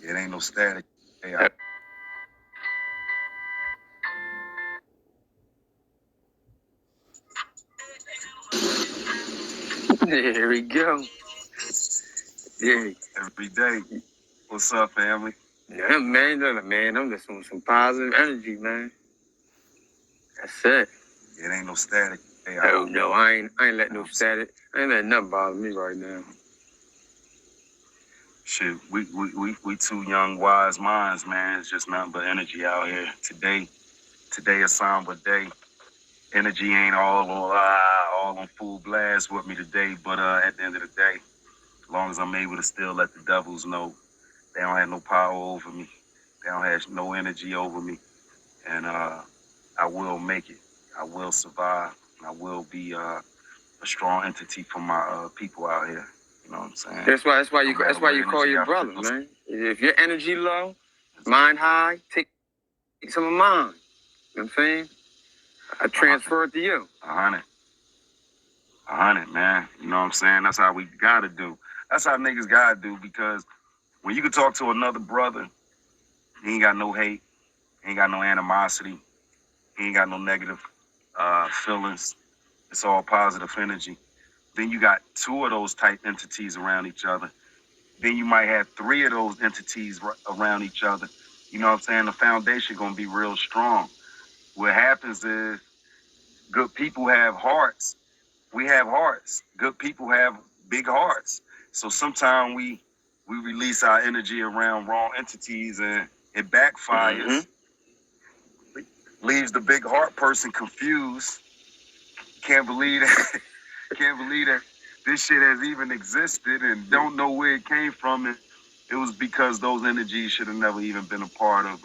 It ain't no static. Hey, There we go. Yeah. every day. What's up, family? Yeah, man, I'm just on some positive energy, man. That's it. It ain't no static. Hey, Oh no, I ain't letting no static. I ain't letting nothing bother me right now. Shit, we two young wise minds, man. It's just nothing but energy out here. Today a somber day. Energy ain't all on full blast with me today, but at the end of the day, as long as I'm able to still let the devils know they don't have no power over me, they don't have no energy over me, and I will make it. I will survive, and I will be a strong entity for my people out here. You know what I'm saying? That's why you call your brother, man. If your energy low, mind high, take some of mine. You know what I'm saying? I transfer it to you. 100, man. You know what I'm saying? That's how we gotta do. That's how niggas gotta do, because when you can talk to another brother, he ain't got no hate, he ain't got no animosity, he ain't got no negative feelings. It's all positive energy. Then you got two of those type entities around each other. Then you might have three of those entities around each other. You know what I'm saying? The foundation gonna be real strong. What happens is good people have hearts. We have hearts. Good people have big hearts. So sometimes we release our energy around wrong entities and it backfires. Leaves the big heart person confused. Can't believe that. Can't believe that this shit has even existed and don't know where it came from. It was because those energies should have never even been a part of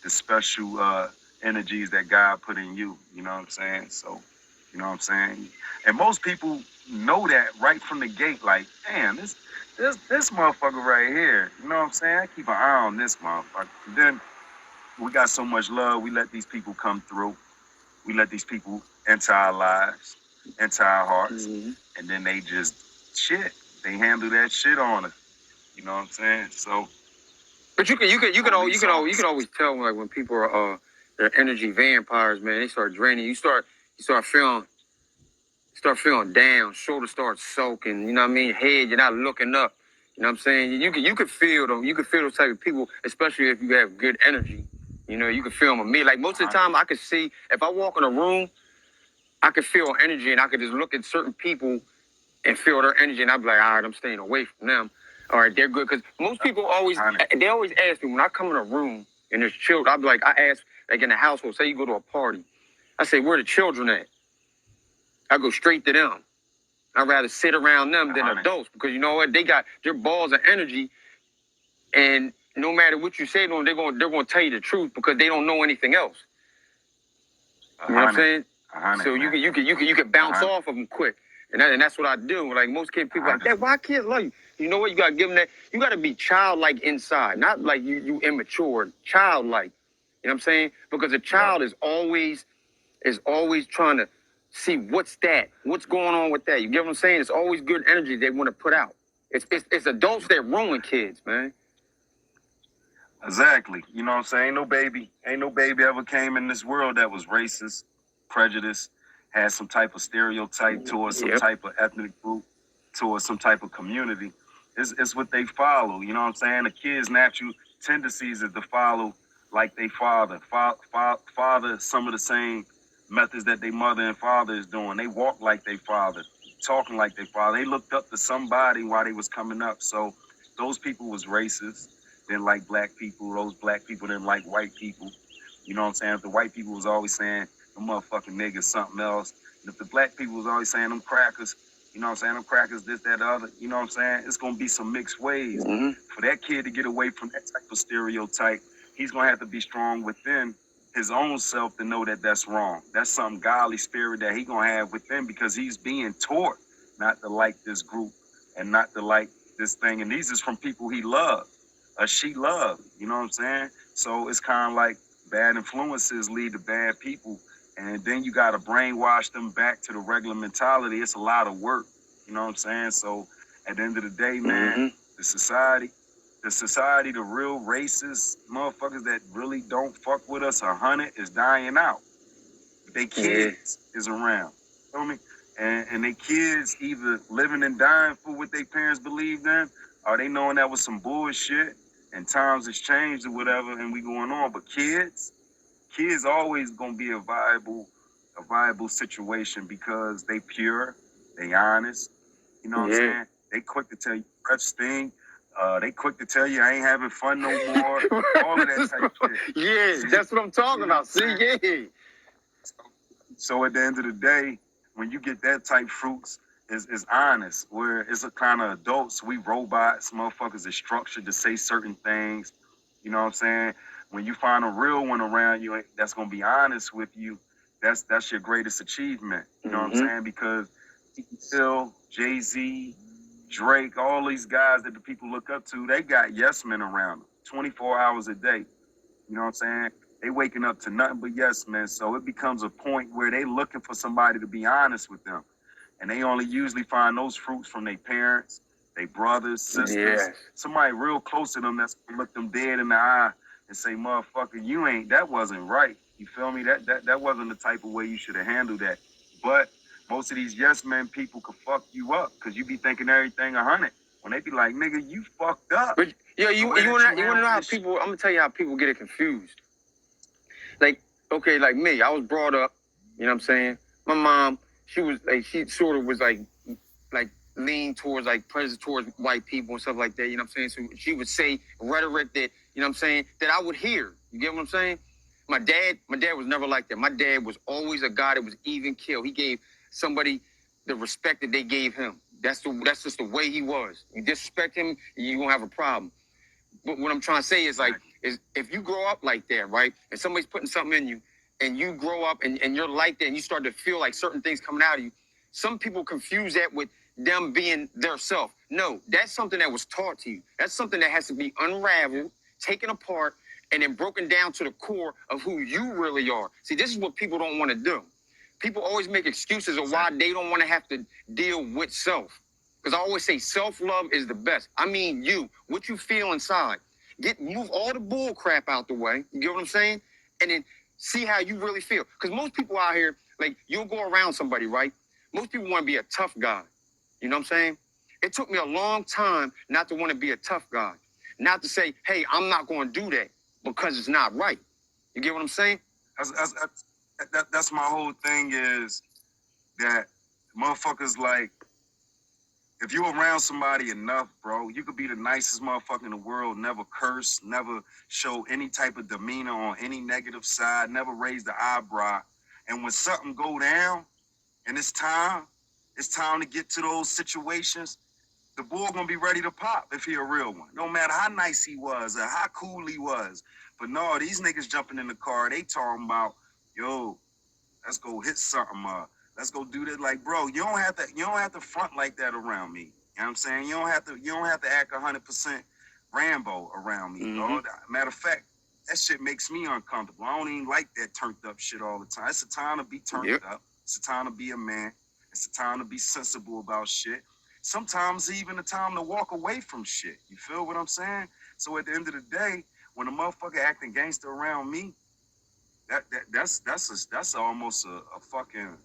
the special energies that God put in you. You know what I'm saying? So, you know what I'm saying? And most people know that right from the gate. Like, damn, this motherfucker right here. You know what I'm saying? I keep an eye on this motherfucker. And then we got so much love. We let these people come through. We let these people enter our lives, enter our hearts, and then they just shit. They handle that shit on us. You know what I'm saying? So, but you can always tell, like, when people are they're energy vampires, man. They start draining. You start feeling down. Shoulders start soaking. You know what I mean? Head, you're not looking up. You know what I'm saying? You could feel them. You could feel those type of people, especially if you have good energy. You know, you can feel them. Me, like, most of the time, I could see, if I walk in a room, I could feel energy, and I could just look at certain people and feel their energy, and I'd be like, all right, I'm staying away from them. All right, they're good. Because most people always ask me, when I come in a room and there's children, I'd be like, I ask, like, in the household, say you go to a party, I say, where the children at? I go straight to them. I'd rather sit around them than adults, because you know what? They got their balls of energy, and no matter what you say to them, they're gonna tell you the truth, because they don't know anything else. You know what I'm saying? So you can bounce off of them quick, and that's what I do. Like, most people like, that, why kids love you? You know what? You gotta give them that. You gotta be childlike inside, not like you immature, childlike. You know what I'm saying? Because a child is always trying to see what's going on with that. You get what I'm saying? It's always good energy they want to put out. It's adults that ruin kids, man. Exactly. You know what I'm saying? Ain't no baby ever came in this world that was racist, prejudiced, had some type of stereotype towards some type of ethnic group, towards some type of community. It's what they follow. You know what I'm saying? A kid's natural tendencies is to follow like they father. Father some of the same methods that their mother and father is doing. They walk like they father, talking like they father. They looked up to somebody while they was coming up. So those people was racist, didn't like black people. Those black people didn't like white people. You know what I'm saying? If the white people was always saying them motherfucking niggas something else, and if the black people was always saying them crackers, you know what I'm saying, them crackers, this, that, the other, you know what I'm saying? It's gonna be some mixed ways. For that kid to get away from that type of stereotype, he's gonna have to be strong within his own self to know that that's wrong. That's some godly spirit that he gonna have within, because he's being taught not to like this group and not to like this thing. And these is from people he loved, she loved, you know what I'm saying? So it's kind of like bad influences lead to bad people. And then you got to brainwash them back to the regular mentality. It's a lot of work, you know what I'm saying? So at the end of the day, man, the the society, the real racist motherfuckers that really don't fuck with us 100 is dying out. They kids is around. Feel me? And they kids either living and dying for what their parents believed in, or they knowing that was some bullshit and times has changed or whatever and we going on. But kids always gonna be a viable situation because they pure, they honest, you know what I'm saying? They quick to tell you fresh thing. They quick to tell you I ain't having fun no more. All of that type of shit. Yeah, that's what I'm talking about. See, yeah. So at the end of the day, when you get that type fruits, is honest. Where it's a kind of adults, we robots, motherfuckers is structured to say certain things. You know what I'm saying? When you find a real one around you that's gonna be honest with you, that's your greatest achievement. You know what I'm saying? Because Phil, Jay-Z, Drake, all these guys that the people look up to, they got yes men around them 24 hours a day. You know what I'm saying? They waking up to nothing but yes men. So it becomes a point where they looking for somebody to be honest with them. And they only usually find those fruits from their parents, their brothers, sisters, somebody real close to them that's gonna look them dead in the eye and say, motherfucker, that wasn't right. You feel me? That wasn't the type of way you should have handled that. But most of these yes men people could fuck you up because you be thinking everything 100. When they be like, nigga, you fucked up. But yeah, you wanna know how people, I'm gonna tell you how people get it confused. Like, okay, like me, I was brought up, you know what I'm saying? My mom, she sort of was like lean towards like prejudice towards white people and stuff like that, you know what I'm saying? So she would say rhetoric that, you know what I'm saying, that I would hear. You get what I'm saying? My dad was never like that. My dad was always a guy that was even keel. He gave somebody the respect that they gave him. That's just the way he was. You disrespect him, you won't have a problem. But what I'm trying to say is is if you grow up like that, right, and somebody's putting something in you, and you grow up and you're like that, and you start to feel like certain things coming out of you, some people confuse that with them being their self. No, that's something that was taught to you. That's something that has to be unraveled, taken apart, and then broken down to the core of who you really are. See, this is what people don't want to do. People always make excuses of why they don't want to have to deal with self. Because I always say self-love is the best. I mean you, what you feel inside. Move all the bull crap out the way. You get what I'm saying? And then see how you really feel. Because most people out here, like, you'll go around somebody, right? Most people want to be a tough guy. You know what I'm saying? It took me a long time not to want to be a tough guy. Not to say, hey, I'm not going to do that because it's not right. You get what I'm saying? That's my whole thing is that motherfuckers like, if you around somebody enough, bro, you could be the nicest motherfucker in the world, never curse, never show any type of demeanor on any negative side, never raise the eyebrow. And when something go down and it's time to get to those situations, the bull gonna be ready to pop if he a real one. No matter how nice he was or how cool he was. But no, these niggas jumping in the car, they talking about, yo, let's go hit something up. Let's go do that. Like, bro, you don't have to front like that around me. You know what I'm saying? You don't have to act 100% Rambo around me. Matter of fact, that shit makes me uncomfortable. I don't even like that turned up shit all the time. It's a time to be turned up. It's a time to be a man. It's a time to be sensible about shit. Sometimes even a time to walk away from shit. You feel what I'm saying? So at the end of the day, when a motherfucker acting gangster around me, that's almost a fucking.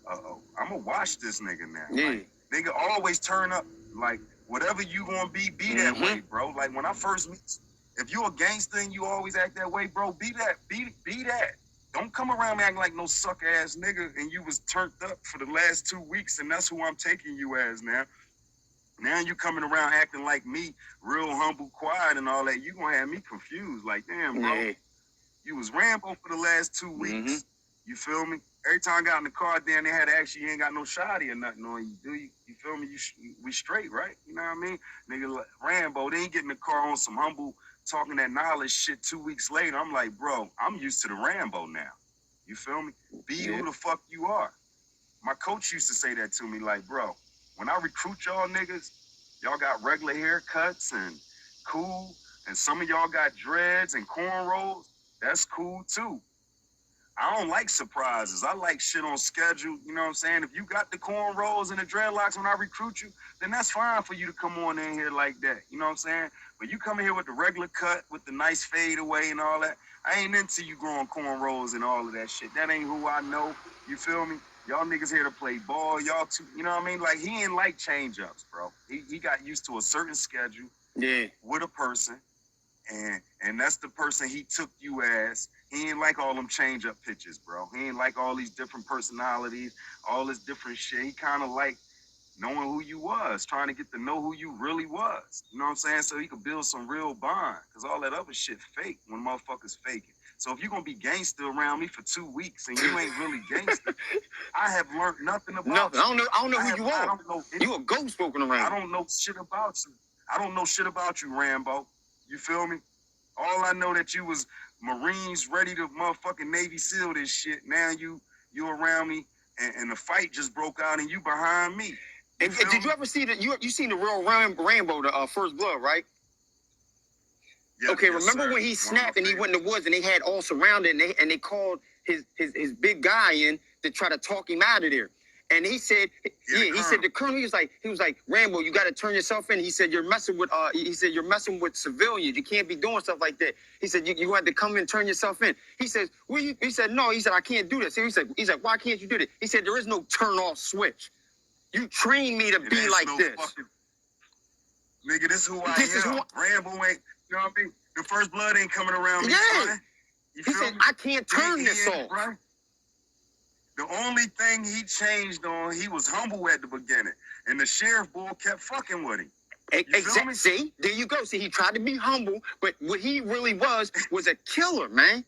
I'm gonna watch this nigga now. Like, nigga always turn up. Like, whatever you gonna be that way, bro. Like, when I first meet, if you a gangster and you always act that way, bro, be that. Be that. Don't come around me acting like no suck ass nigga and you was turned up for the last 2 weeks and that's who I'm taking you as now. Now you coming around acting like me, real humble, quiet and all that. You gonna have me confused. Like, damn, bro. You was Rambo for the last 2 weeks. You feel me? Every time I got in the car, then they had to ask you ain't got no shoddy or nothing on you, do you? You feel me? We straight, right? You know what I mean? Nigga, like, Rambo, they ain't get in the car on some humble, talking that knowledge shit 2 weeks later. I'm like, bro, I'm used to the Rambo now. You feel me? Be who the fuck you are. My coach used to say that to me, like, bro, when I recruit y'all niggas, y'all got regular haircuts and cool, and some of y'all got dreads and cornrows. That's cool too. I don't like surprises. I like shit on schedule. You know what I'm saying? If you got the cornrows and the dreadlocks when I recruit you, then that's fine for you to come on in here like that. You know what I'm saying? But you come in here with the regular cut, with the nice fade away and all that, I ain't into you growing cornrows and all of that shit. That ain't who I know. You feel me? Y'all niggas here to play ball. Y'all too, you know what I mean? Like, he ain't like change-ups, bro. He got used to a certain schedule with a person. And that's the person he took you as. He ain't like all them change-up pitches, bro. He ain't like all these different personalities, all this different shit. He kind of like knowing who you was, trying to get to know who you really was. You know what I'm saying? So he could build some real bond. Because all that other shit fake when motherfuckers faking. So if you're going to be gangster around me for 2 weeks and you ain't really gangster, I have learned nothing about you. I don't know who you are. I don't know you a ghost walking around. I don't know shit about you. I don't know shit about you, Rambo. You feel me? All I know that you was Marines ready to motherfucking Navy SEAL this shit. Now you around me and the fight just broke out and you behind me. And did you ever see you seen the real Rambo, the First Blood, right? Yeah, okay, yes, remember sir. when he snapped and he went in the woods and they had all surrounded and they called his big guy in to try to talk him out of there. And he said, he said the colonel, he was like, Rambo, you got to turn yourself in. He said, you're messing with civilians. You can't be doing stuff like that. He said, you had to come in and turn yourself in. He said, he said, no, he said, I can't do this. He's like, why can't you do this? He said, there is no turn off switch. You train me to be like this. Nigga, this who I am. Rambo ain't, you know what I mean? The First Blood ain't coming around me. Yeah. He said, I can't turn this off. Right? The only thing he changed on, he was humble at the beginning. And the sheriff boy kept fucking with him. Exactly. See, there you go. See, he tried to be humble, but what he really was a killer, man.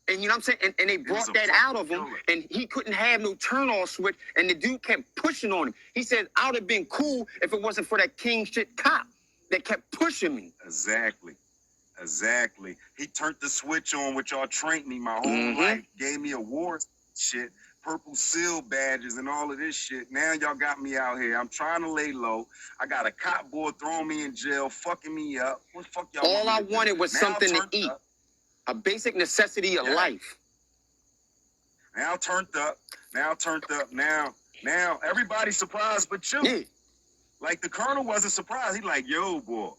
And you know what I'm saying? And they brought that out of him, and he couldn't have no turn-off switch, and the dude kept pushing on him. He said, I would have been cool if it wasn't for that king shit cop that kept pushing me. Exactly. He turned the switch on, which y'all trained me my whole life, gave me awards, shit, Purple Seal badges and all of this shit. Now y'all got me out here. I'm trying to lay low. I got a cop boy throwing me in jail, fucking me up. What the fuck y'all All I wanted was something to eat. A basic necessity of life. Now turned up. Now everybody's surprised but you. Yeah. Like the colonel wasn't surprised. He like, yo, boy,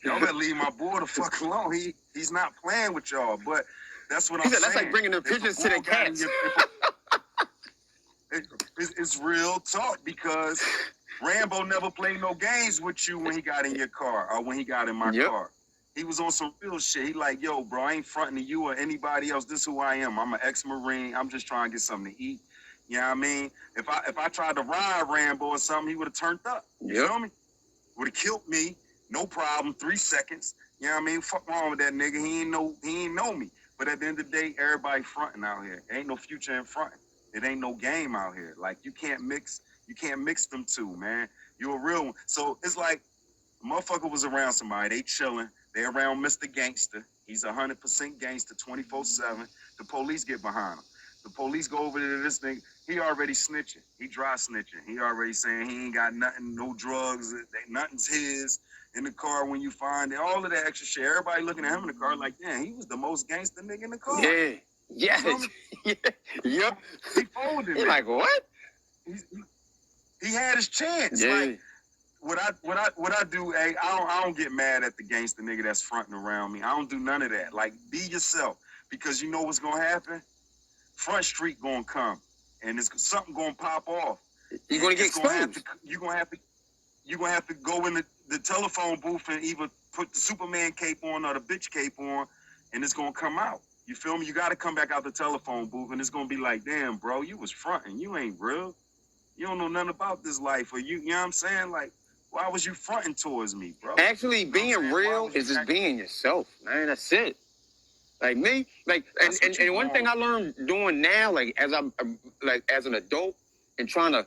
y'all better leave my boy the fuck alone. He's not playing with y'all. But that's what I'm saying. That's like bringing the pigeons to the cats. It's real talk because Rambo never played no games with you when he got in your car or when he got in my car. He was on some real shit. He like, yo, bro, I ain't fronting to you or anybody else. This is who I am. I'm an ex-Marine. I'm just trying to get something to eat. You know what I mean? If I tried to ride Rambo or something, he would have turned up. You feel me? Would have killed me. No problem. 3 seconds. You know what I mean? Fuck wrong with that nigga. He ain't know me. But at the end of the day, everybody fronting out here. Ain't no future in fronting. It ain't no game out here. Like you can't mix them two, man. You a real one. So it's like a motherfucker was around somebody, they chilling, they around Mr. Gangster. He's 100% gangster 24/7. The police get behind him. The police go over to this nigga. He already snitching. He dry snitching. He already saying he ain't got nothing, no drugs, nothing's his in the car when you find it. All of that extra shit. Everybody looking at him in the car like, damn, he was the most gangster nigga in the car. Yeah. Yes. Yep. He folded. You're like, what? He had his chance. Yeah. Like what I do, hey, I don't get mad at the gangster nigga that's fronting around me. I don't do none of that. Like, be yourself. Because you know what's gonna happen? Front Street gonna come. And it's something gonna pop off. You're gonna get exposed. You're gonna have to go in the telephone booth and either put the Superman cape on or the bitch cape on, and it's gonna come out. You feel me? You got to come back out the telephone booth, and it's going to be like, damn, bro, you was fronting. You ain't real. You don't know nothing about this life. Or you know what I'm saying? Like, why was you fronting towards me, bro? Actually, being real is just being yourself, man. That's it. Like me, like, and one thing I learned doing now, like, as I'm, like, as an adult and trying to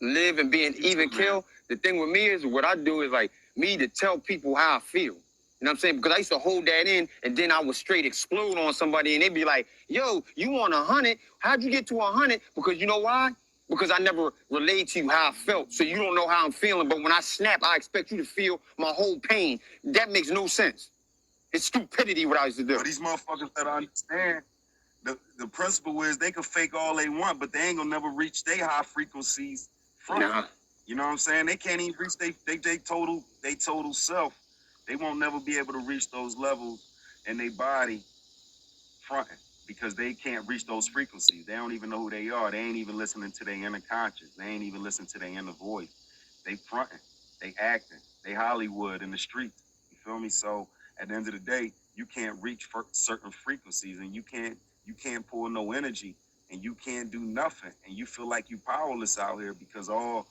live and be an even kill, the thing with me is what I do is, like, me to tell people how I feel. You know what I'm saying? Because I used to hold that in, and then I would straight explode on somebody, and they'd be like, yo, you on 100? How'd you get to 100? Because you know why? Because I never relayed to you how I felt, so you don't know how I'm feeling. But when I snap, I expect you to feel my whole pain. That makes no sense. It's stupidity what I used to do. But these motherfuckers that understand, the principle is they can fake all they want, but they ain't gonna never reach their high frequencies from it. You know what I'm saying? They can't even reach they total self. They won't never be able to reach those levels in their body fronting because they can't reach those frequencies. They don't even know who they are. They ain't even listening to their inner conscious. They ain't even listening to their inner voice. They fronting. They acting. They Hollywood in the streets. You feel me? So at the end of the day, you can't reach for certain frequencies, and you can't pull no energy, and you can't do nothing, and you feel like you powerless out here because all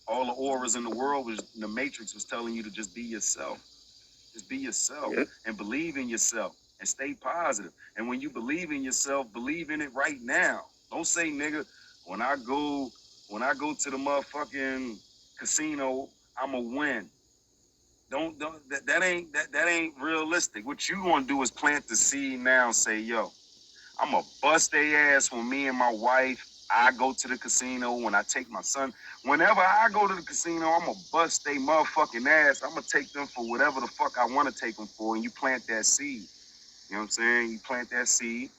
the auras in the world was the matrix was telling you to just be yourself. Just be yourself and believe in yourself and stay positive. And when you believe in yourself, believe in it right now. Don't say, nigga, when I go to the motherfucking casino, I'ma win. Don't that ain't realistic. What you gonna do is plant the seed now. Say, yo, I'ma bust their ass when me and my wife. I go to the casino when I take my son. Whenever I go to the casino, I'm gonna bust they motherfucking ass. I'm gonna take them for whatever the fuck I want to take them for, and you plant that seed. You know what I'm saying? You plant that seed,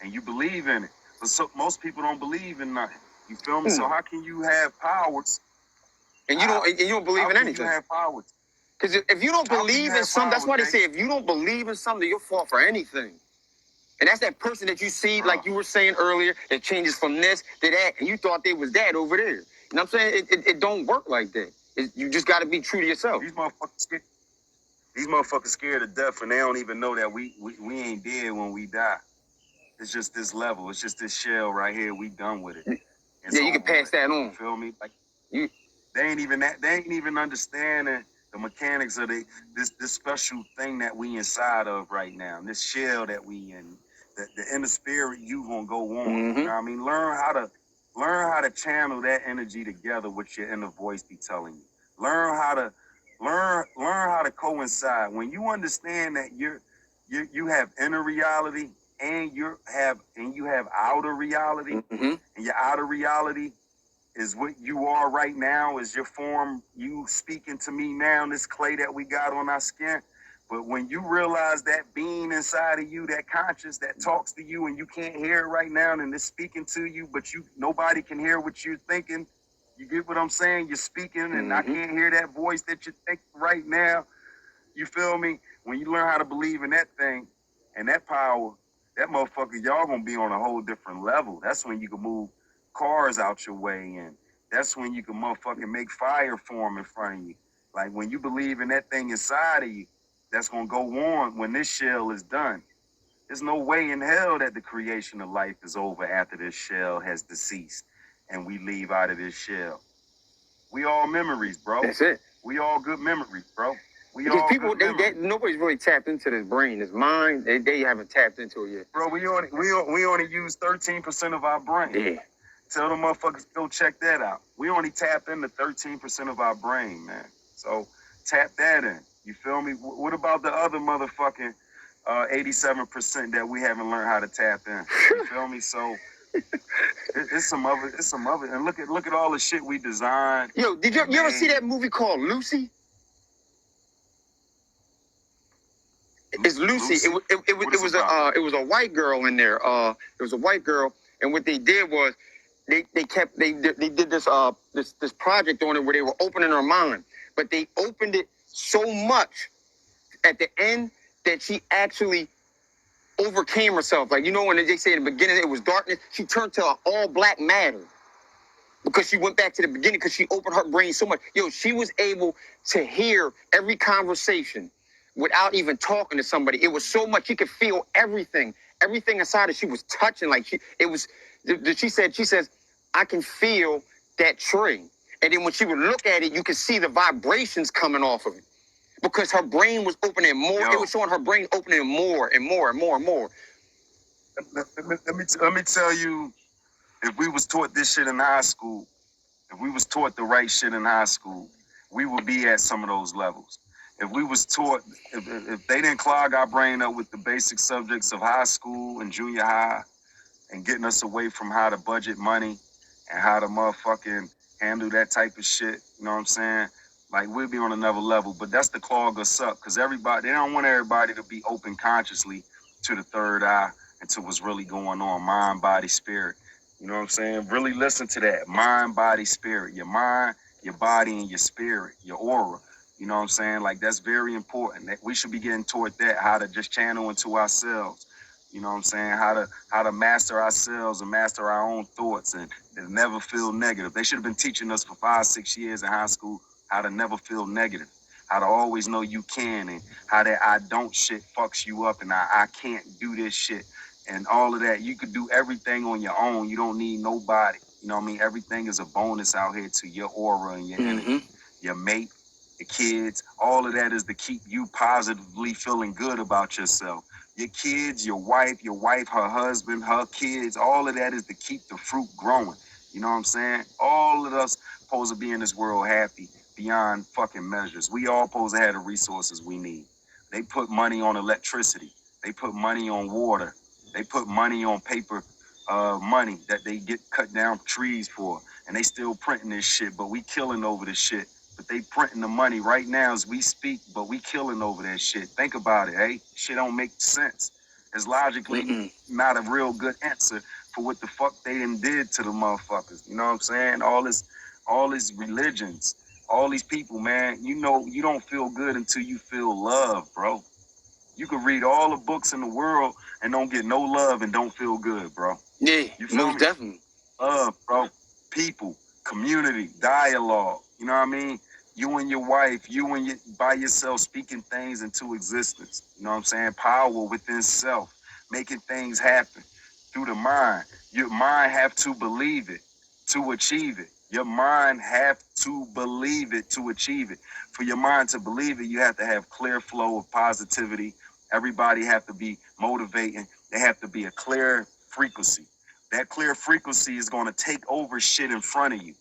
and you believe in it. But so most people don't believe in nothing. You feel me? So how can you have powers? And you don't believe in anything. You have powers? Because if you don't believe in something, that's why they say if you don't believe in something, you'll fall for anything. And that's that person that you see, like you were saying earlier, that changes from this to that, and you thought they was that over there. You know what I'm saying? It don't work like that. You just got to be true to yourself. These motherfuckers scared to death, and they don't even know that we ain't dead when we die. It's just this level. It's just this shell right here. We done with it. Yeah, you can pass that on. You feel me? Like they ain't even understanding the mechanics of this special thing that we inside of right now. This shell that we in. The inner spirit you gonna go on. Mm-hmm. You know what I mean? Learn how to channel that energy together with your inner voice be telling you. Learn how to coincide. When you understand that you have inner reality and you have outer reality, and your outer reality is what you are right now, is your form, you speaking to me now, this clay that we got on our skin. But when you realize that being inside of you, that conscious that talks to you and you can't hear it right now and it's speaking to you, but nobody can hear what you're thinking. You get what I'm saying? You're speaking and I can't hear that voice that you think right now. You feel me? When you learn how to believe in that thing and that power, that motherfucker, y'all gonna be on a whole different level. That's when you can move cars out your way, and that's when you can motherfucking make fire form in front of you. Like when you believe in that thing inside of you, that's gonna go on when this shell is done. There's no way in hell that the creation of life is over after this shell has deceased and we leave out of this shell. We all memories, bro. That's it. We all good memories, bro. Because people, nobody's really tapped into this brain, this mind. They haven't tapped into it yet. Bro, we only use 13% of our brain. Yeah. Tell them motherfuckers go check that out. We only tap into 13% of our brain, man. So tap that in. You feel me? What about the other motherfucking 87% that we haven't learned how to tap in? You feel me? So it's some other. And look at all the shit we designed. Yo, did you ever see that movie called Lucy? It's Lucy. It was a white girl in there. It was a white girl, and what they did was they did this project on it where they were opening her mind, but they opened it so much at the end that she actually overcame herself. Like, you know, when they say in the beginning it was darkness, she turned to an all black matter because she went back to the beginning because she opened her brain so much. Yo, she was able to hear every conversation without even talking to somebody. It was so much. She could feel everything inside her. She was touching. Like she says, I can feel that tree. And then when she would look at it, you could see the vibrations coming off of it because her brain was opening more. Yo. It was showing her brain opening more and more and more and more. Let me tell you, if we was taught this shit in high school, if we was taught the right shit in high school, we would be at some of those levels. If we was taught, if they didn't clog our brain up with the basic subjects of high school and junior high and getting us away from how to budget money and how to motherfucking handle that type of shit, you know what I'm saying? Like, we'd be on another level, but that's to clog us up because they don't want everybody to be open consciously to the third eye into what's really going on, mind, body, spirit. You know what I'm saying? Really listen to that. Mind, body, spirit. Your mind, your body, and your spirit, your aura. You know what I'm saying? Like, that's very important. That we should be getting toward that, how to just channel into ourselves. You know what I'm saying? How to master ourselves and master our own thoughts and never feel negative. They should have been teaching us for 5-6 years in high school how to never feel negative, how to always know you can, and how that I don't shit fucks you up and I can't do this shit and all of that. You could do everything on your own. You don't need nobody. You know what I mean? Everything is a bonus out here to your aura and your energy, your mate, your kids. All of that is to keep you positively feeling good about yourself. Your kids, your wife, her husband, her kids, all of that is to keep the fruit growing. You know what I'm saying? All of us supposed to be in this world happy beyond fucking measures. We all supposed to have the resources we need. They put money on electricity. They put money on water. They put money on paper money that they get cut down trees for. And they still printing this shit, but we killing over this shit. But they printing the money right now as we speak, but we killing over that shit. Think about it, hey? Shit don't make sense. It's logically not a real good answer for what the fuck they done did to the motherfuckers. You know what I'm saying? All these religions, all these people, man, you know, you don't feel good until you feel love, bro. You can read all the books in the world and don't get no love and don't feel good, bro. Yeah, you feel most me? definitely. Love, bro. People, community, dialogue. You know what I mean? You and your wife, by yourself speaking things into existence. You know what I'm saying? Power within self, making things happen through the mind. Your mind have to believe it to achieve it. Your mind have to believe it to achieve it. For your mind to believe it, you have to have clear flow of positivity. Everybody have to be motivating. They have to be a clear frequency. That clear frequency is going to take over shit in front of you.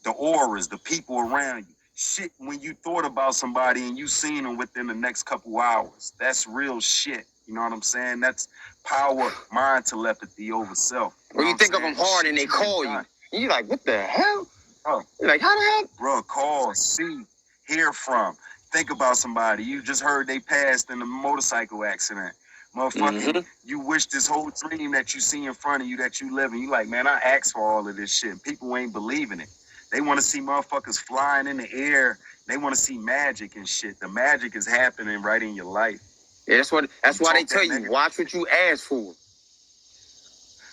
The auras, the people around you. Shit, when you thought about somebody and you seen them within the next couple hours. That's real shit. You know what I'm saying? That's power, mind telepathy over self. When you think of them hard and they call you, and you're like, what the hell? Oh. You're like, how the hell? Bro, call, see, hear from. Think about somebody. You just heard they passed in a motorcycle accident. Motherfucker, you wish this whole dream that you see in front of you that you live in. You like, man, I asked for all of this shit. People ain't believing it. They want to see motherfuckers flying in the air. They want to see magic and shit. The magic is happening right in your life. Yeah, that's why they tell you, watch what you ask for.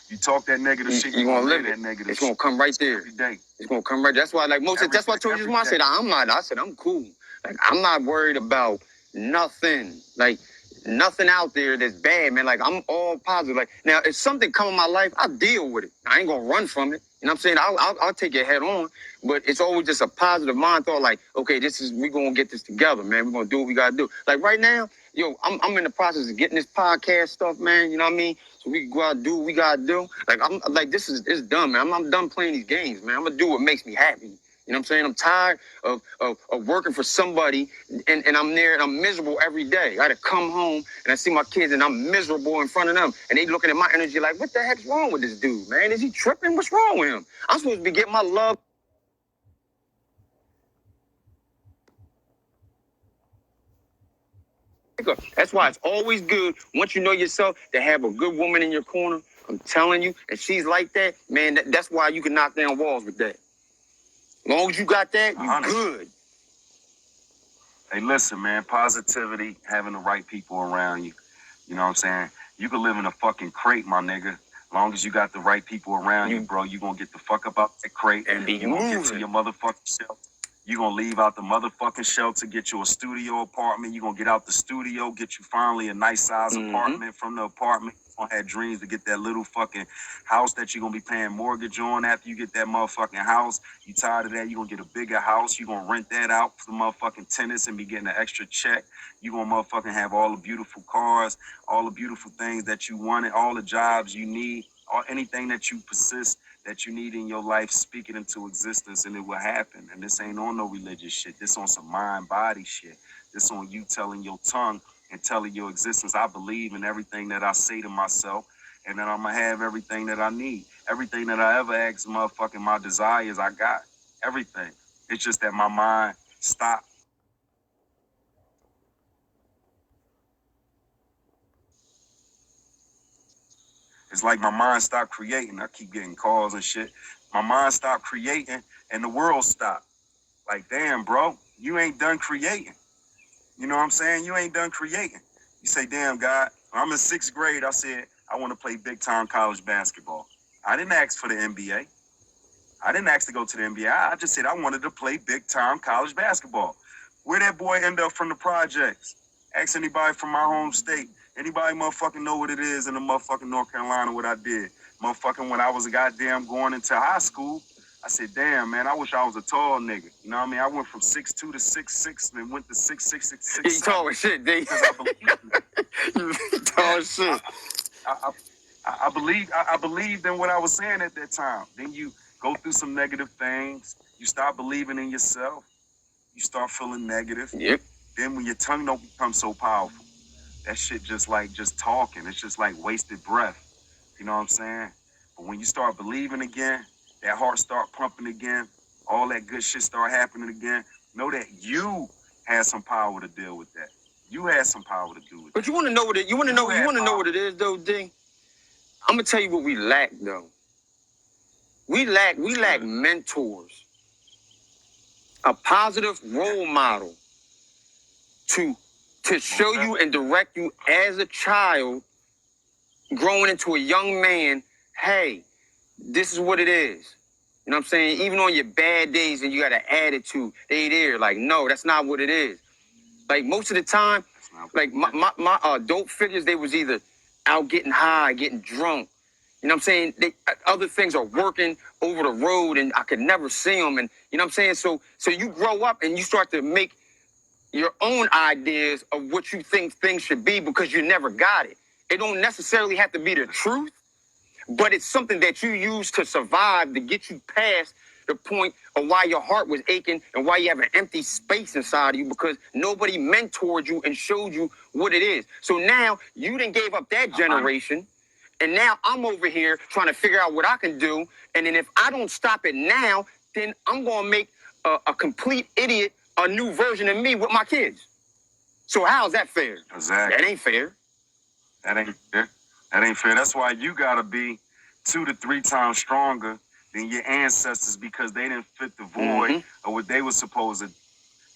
You talk that negative shit, you're gonna live that negative It's gonna come right there. Every day. It's gonna come right. That's why, like that's why I told you when I said I'm cool. Like, I'm not worried about nothing. Like, nothing out there that's bad, man. Like, I'm all positive. Like, now if something come in my life, I'll deal with it. I ain't gonna run from it. You know what I'm saying? I'll take it head on. But it's always just a positive mind thought. Like, okay, we gonna get this together, man. We're gonna do what we gotta do. Like right now, yo, I'm in the process of getting this podcast stuff, man. You know what I mean? So we can go out and do what we gotta do. Like, I'm like, it's done, man. I'm done playing these games, man. I'm gonna do what makes me happy. You know what I'm saying? I'm tired of working for somebody and I'm there and I'm miserable every day. I gotta come home and I see my kids and I'm miserable in front of them. And they looking at my energy like, what the heck's wrong with this dude, man? Is he tripping? What's wrong with him? I'm supposed to be getting my love. That's why it's always good, once you know yourself, to have a good woman in your corner. I'm telling you, and she's like that, man, that's why you can knock down walls with that. As long as you got that, you good. Hey, listen, man, positivity, having the right people around you. You know what I'm saying? You can live in a fucking crate, my nigga. As long as you got the right people around you, bro, you gonna get the fuck up out that crate. And you gonna get to your motherfucking shelter. You gonna leave out the motherfucking shelter, get you a studio apartment. You gonna get out the studio, get you finally a nice size apartment. From the apartment, you gonna have dreams to get that little fucking house that you gonna be paying mortgage on after you get that motherfucking house. You tired of that, you gonna get a bigger house. You gonna rent that out for the motherfucking tenants and be getting an extra check. You gonna motherfucking have all the beautiful cars, all the beautiful things that you wanted, all the jobs you need, or anything that you persist that you need in your life, speak it into existence and it will happen. And this ain't on no religious shit. This on some mind, body shit. This on you telling your tongue and telling your existence. I believe in everything that I say to myself and then I'm gonna have everything that I need. Everything that I ever ask motherfucking my desires, I got. Everything. It's just that my mind stopped. It's like my mind stopped creating. I keep getting calls and shit. My mind stopped creating and the world stopped. Like, damn, bro, you ain't done creating. You know what I'm saying? You ain't done creating. You say, damn, God, I'm in 6th grade. I said, I want to play big time college basketball. I didn't ask for the NBA. I didn't ask to go to the NBA. I just said I wanted to play big time college basketball. Where that boy end up from the projects? Ask anybody from my home state. Anybody motherfucking know what it is in the motherfucking North Carolina, what I did. Motherfucking when I was a goddamn going into high school, I said, damn, man, I wish I was a tall nigga. You know what I mean? I went from 6'2" to 6'6" and went to 6'6" to 6'7". You tall as shit, D. Because I believe You tall as shit. I believed in what I was saying at that time. Then you go through some negative things. You start believing in yourself. You start feeling negative. Yep. Then when your tongue don't become so powerful, that shit just like just talking. It's just like wasted breath. You know what I'm saying? But when you start believing again, that heart start pumping again, all that good shit start happening again, know that you had some power to deal with that. You had some power to do with But that. you want to know what it? You want to know? You want to know what it is, though, D? I'm gonna tell you what we lack, though. We lack mentors, a positive role model to show you and direct you as a child growing into a young man. Hey, this is what it is. You know what I'm saying? Even on your bad days and you got an attitude, they there. Like, no, that's not what it is. Like most of the time, like my adult figures, they was either out getting high, getting drunk. You know what I'm saying? Other things are working over the road and I could never see them. And you know what I'm saying? So you grow up and you start to make your own ideas of what you think things should be because you never got it. It don't necessarily have to be the truth, but it's something that you use to survive, to get you past the point of why your heart was aching and why you have an empty space inside of you because nobody mentored you and showed you what it is. So now you done gave up that generation, and now I'm over here trying to figure out what I can do. And then if I don't stop it now, then I'm going to make a complete idiot, a new version of me with my kids. So how's that fair? Exactly. That ain't fair. That ain't fair. That ain't fair. That's why you gotta be 2 to 3 times stronger than your ancestors because they didn't fit the void of what they were supposed to.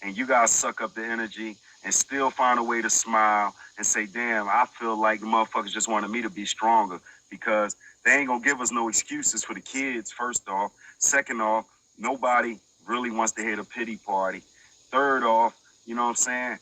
And you gotta suck up the energy and still find a way to smile and say, damn, I feel like the motherfuckers just wanted me to be stronger because they ain't gonna give us no excuses for the kids, first off. Second off, nobody really wants to hit a pity party. Third off, you know what I'm saying?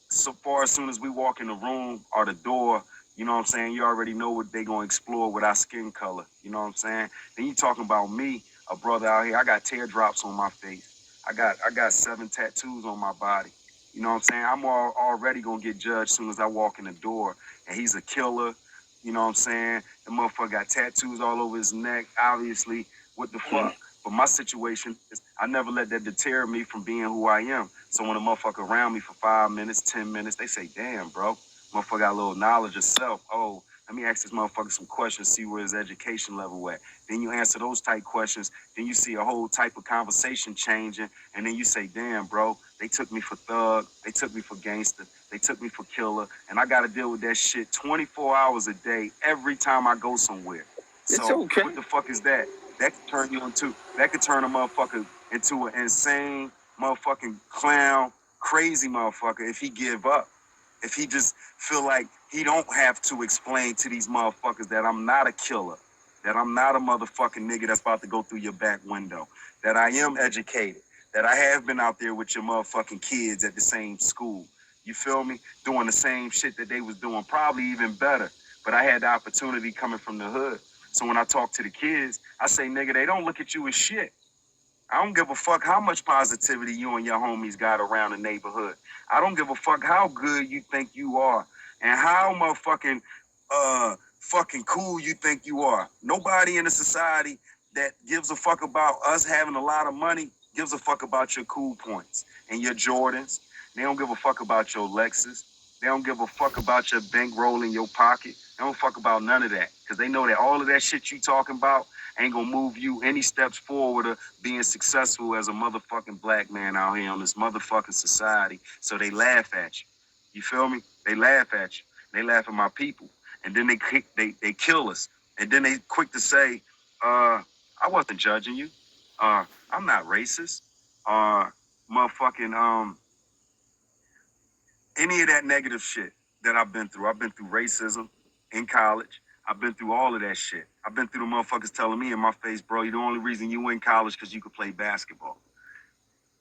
So far as soon as we walk in the room or the door, you know what I'm saying, you already know what they gonna explore with our skin color. You know what I'm saying? Then you talking about me, a brother out here, I got teardrops on my face. I got 7 tattoos on my body. You know what I'm saying? I'm already gonna get judged soon as I walk in the door. And he's a killer. You know what I'm saying? The motherfucker got tattoos all over his neck, obviously. What the fuck? But my situation is I never let that deter me from being who I am. So when a motherfucker around me for 5 minutes, 10 minutes, they say, damn, bro, motherfucker got a little knowledge of self. Oh, let me ask this motherfucker some questions, see where his education level at. Then you answer those type questions. Then you see a whole type of conversation changing. And then you say, damn, bro, they took me for thug. They took me for gangster. They took me for killer. And I got to deal with that shit 24 hours a day every time I go somewhere. It's So okay. what the fuck is that? That could turn you into, that could turn a motherfucker into an insane motherfucking clown, crazy motherfucker if he give up. If he just feel like he don't have to explain to these motherfuckers that I'm not a killer, that I'm not a motherfucking nigga that's about to go through your back window, that I am educated, that I have been out there with your motherfucking kids at the same school. You feel me? Doing the same shit that they was doing, probably even better. But I had the opportunity coming from the hood. So when I talk to the kids, I say, nigga, they don't look at you as shit. I don't give a fuck how much positivity you and your homies got around the neighborhood. I don't give a fuck how good you think you are and how motherfucking fucking cool you think you are. Nobody in the society that gives a fuck about us having a lot of money gives a fuck about your cool points and your Jordans. They don't give a fuck about your Lexus. They don't give a fuck about your bankroll in your pocket. They don't fuck about none of that because they know that all of that shit you talking about ain't gonna move you any steps forward of being successful as a motherfucking black man out here on this motherfucking society. So they laugh at you. You feel me? They laugh at you. They laugh at my people. And then they kill us. And then they quick to say, I wasn't judging you. I'm not racist. Motherfucking any of that negative shit that I've been through. I've been through racism in college. I've been through all of that shit. I've been through the motherfuckers telling me in my face, bro, you the only reason you in college because you could play basketball.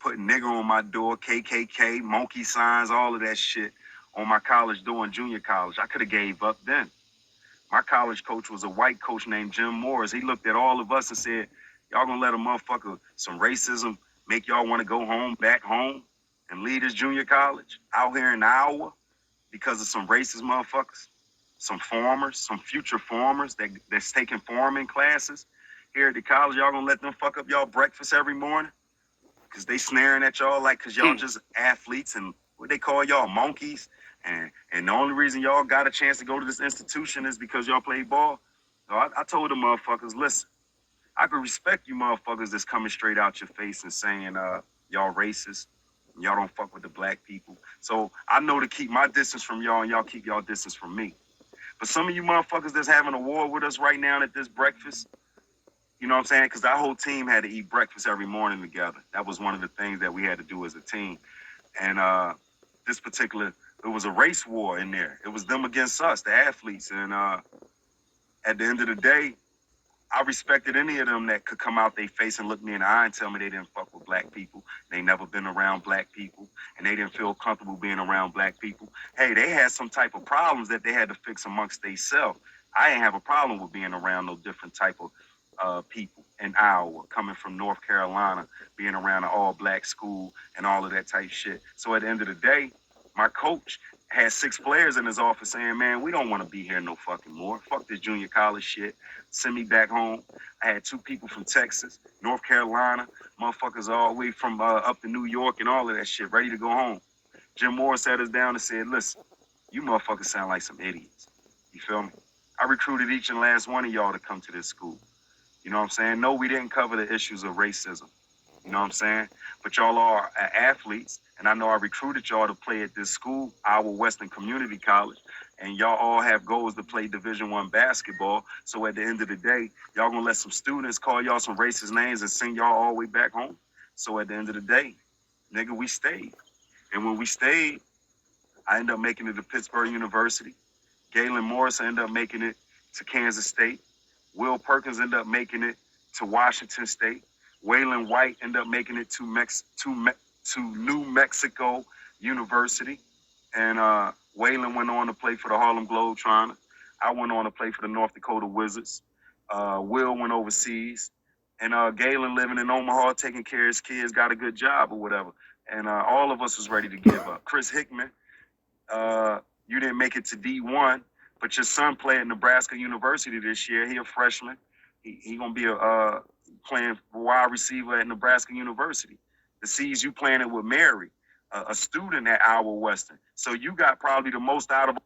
Putting nigger on my door, KKK, monkey signs, all of that shit on my college door in junior college. I could have gave up then. My college coach was a white coach named Jim Morris. He looked at all of us and said, y'all gonna let a motherfucker, some racism, make y'all want to go home, back home, and leave this junior college out here in Iowa because of some racist motherfuckers, some farmers, some future farmers that's taking farming classes here at the college. Y'all gonna let them fuck up y'all breakfast every morning? Because they snaring at y'all like, because y'all just athletes and what they call y'all, monkeys. And the only reason y'all got a chance to go to this institution is because y'all play ball. So I told the motherfuckers, listen, I could respect you motherfuckers that's coming straight out your face and saying y'all racist. Y'all don't fuck with the black people. So I know to keep my distance from y'all and y'all keep y'all distance from me. But some of you motherfuckers that's having a war with us right now at this breakfast, you know what I'm saying? Because our whole team had to eat breakfast every morning together. That was one of the things that we had to do as a team. And this particular, it was a race war in there. It was them against us, the athletes. And at the end of the day, I respected any of them that could come out their face and look me in the eye and tell me they didn't fuck with black people. They never been around black people, and they didn't feel comfortable being around black people. Hey, they had some type of problems that they had to fix amongst themselves. I ain't have a problem with being around no different type of people in Iowa, coming from North Carolina, being around an all-black school and all of that type shit. So at the end of the day, my coach had 6 players in his office saying, man, we don't want to be here no fucking more. Fuck this junior college shit. Send me back home. I had 2 people from Texas, North Carolina, motherfuckers all the way from up to New York and all of that shit, ready to go home. Jim Moore sat us down and said, listen, you motherfuckers sound like some idiots. You feel me? I recruited each and last one of y'all to come to this school. You know what I'm saying? No, we didn't cover the issues of racism. You know what I'm saying? But y'all are athletes, and I know I recruited y'all to play at this school, Iowa Western Community College, and y'all all have goals to play Division I basketball. So at the end of the day, y'all gonna let some students call y'all some racist names and send y'all all the way back home. So at the end of the day, nigga, we stayed. And when we stayed, I ended up making it to Pittsburgh University. Galen Morris ended up making it to Kansas State. Will Perkins ended up making it to Washington State. Waylon White ended up making it to New Mexico University. And Waylon went on to play for the Harlem Globetrotters. I went on to play for the North Dakota Wizards. Will went overseas. And Galen living in Omaha, taking care of his kids, got a good job or whatever. And all of us was ready to give up. Chris Hickman, you didn't make it to D1, but your son played at Nebraska University this year. He a freshman. He gonna be playing wide receiver at Nebraska University. The sees you playing it with Mary, a student at Iowa Western. So you got probably the most out of